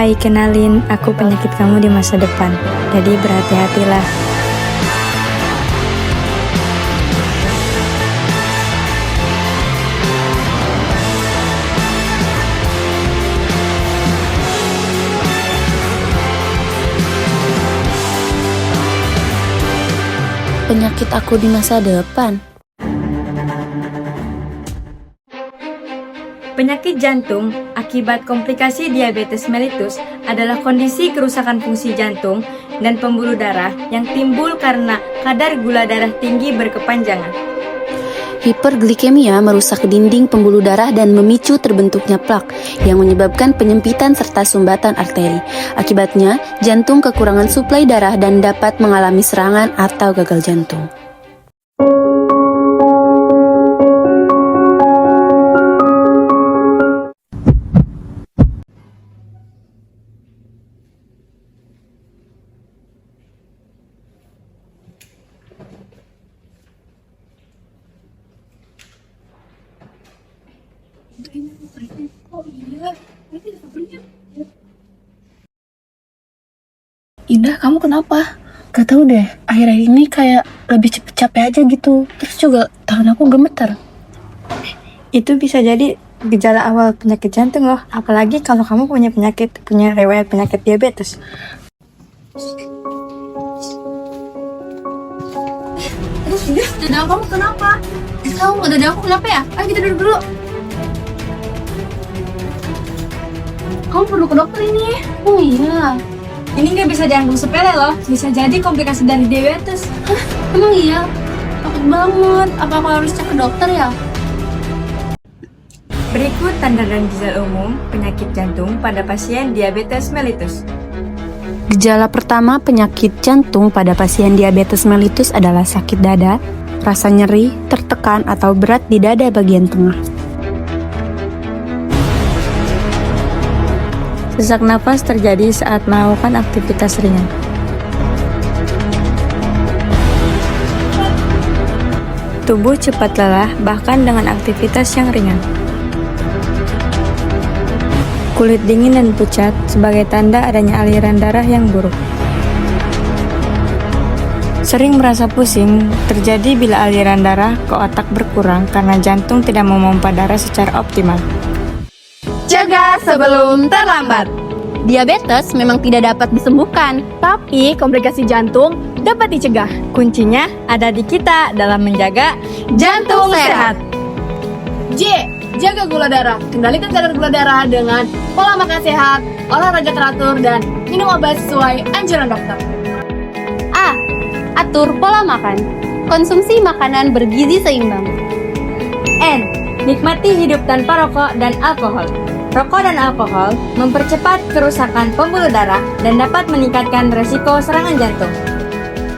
Hai, kenalin, aku penyakit kamu di masa depan. Jadi berhati-hatilah. Penyakit aku di masa depan. Penyakit jantung akibat komplikasi diabetes mellitus adalah kondisi kerusakan fungsi jantung dan pembuluh darah yang timbul karena kadar gula darah tinggi berkepanjangan. Hiperglikemia merusak dinding pembuluh darah dan memicu terbentuknya plak yang menyebabkan penyempitan serta sumbatan arteri. Akibatnya, jantung kekurangan suplai darah dan dapat mengalami serangan atau gagal jantung. Indah, kamu kenapa? Gak tahu deh, akhir-akhir ini kayak lebih cepet capek aja gitu. Terus juga tangan aku gemeter. Itu bisa jadi gejala awal penyakit jantung loh, apalagi kalau kamu punya riwayat penyakit diabetes. Terus Indah, dada kamu kenapa? Tahu nggak dada aku kenapa ya? Ayo kita duduk dulu. Kamu perlu ke dokter ini. Oh iya. Ini nggak bisa dianggap sepele loh, bisa jadi komplikasi dari diabetes. Hah? Emang iya? Takut banget. Apa aku harus cek ke dokter ya? Berikut tanda dan gejala umum penyakit jantung pada pasien diabetes mellitus. Gejala pertama penyakit jantung pada pasien diabetes mellitus adalah sakit dada, rasa nyeri, tertekan atau berat di dada bagian tengah. Sesak napas terjadi saat melakukan aktivitas ringan. Tubuh cepat lelah bahkan dengan aktivitas yang ringan. Kulit dingin dan pucat sebagai tanda adanya aliran darah yang buruk. Sering merasa pusing terjadi bila aliran darah ke otak berkurang karena jantung tidak memompa darah secara optimal. Jaga sebelum terlambat. Diabetes memang tidak dapat disembuhkan, Tapi komplikasi jantung dapat dicegah. Kuncinya ada di kita dalam menjaga Jantung sehat. J. Jaga gula darah. Kendalikan kadar gula darah dengan pola makan sehat, olahraga teratur, dan minum obat sesuai anjuran dokter. A. Atur pola makan. Konsumsi makanan bergizi seimbang. N. Nikmati hidup tanpa rokok dan alkohol. Rokok dan alkohol mempercepat kerusakan pembuluh darah dan dapat meningkatkan resiko serangan jantung.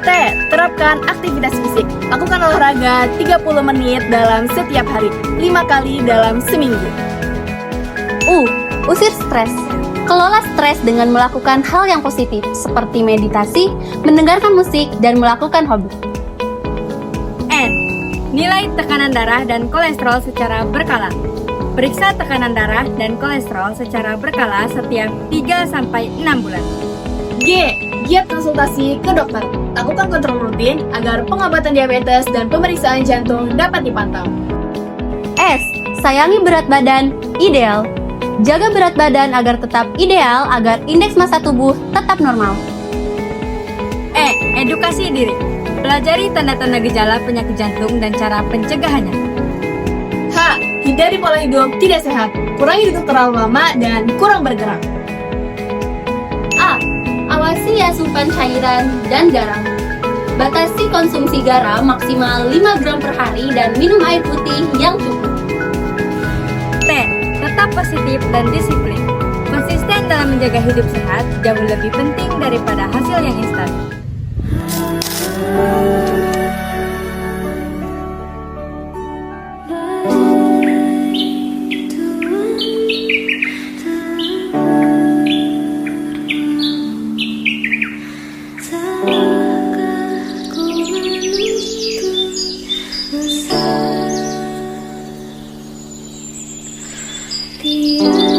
T. Terapkan aktivitas fisik. Lakukan olahraga 30 menit dalam setiap hari, 5 kali dalam seminggu. U. Usir stres. Kelola stres dengan melakukan hal yang positif seperti meditasi, mendengarkan musik, dan melakukan hobi. N. Nilai tekanan darah dan kolesterol secara berkala. Periksa tekanan darah dan kolesterol secara berkala setiap 3-6 bulan. G. Giat konsultasi ke dokter. Lakukan kontrol rutin agar pengobatan diabetes dan pemeriksaan jantung dapat dipantau. S. Sayangi berat badan ideal. Jaga berat badan agar tetap ideal agar indeks massa tubuh tetap normal. E. Edukasi diri. Pelajari tanda-tanda gejala penyakit jantung dan cara pencegahannya. H. Hindari pola hidup tidak sehat. Kurangi duduk terlalu lama dan kurang bergerak. A. Awasi asupan cairan dan garam. Batasi konsumsi garam maksimal 5 gram per hari dan minum air putih yang cukup. T. Tetap positif dan disiplin. Konsisten dalam menjaga hidup sehat jauh lebih penting daripada hasil yang instan. Tiada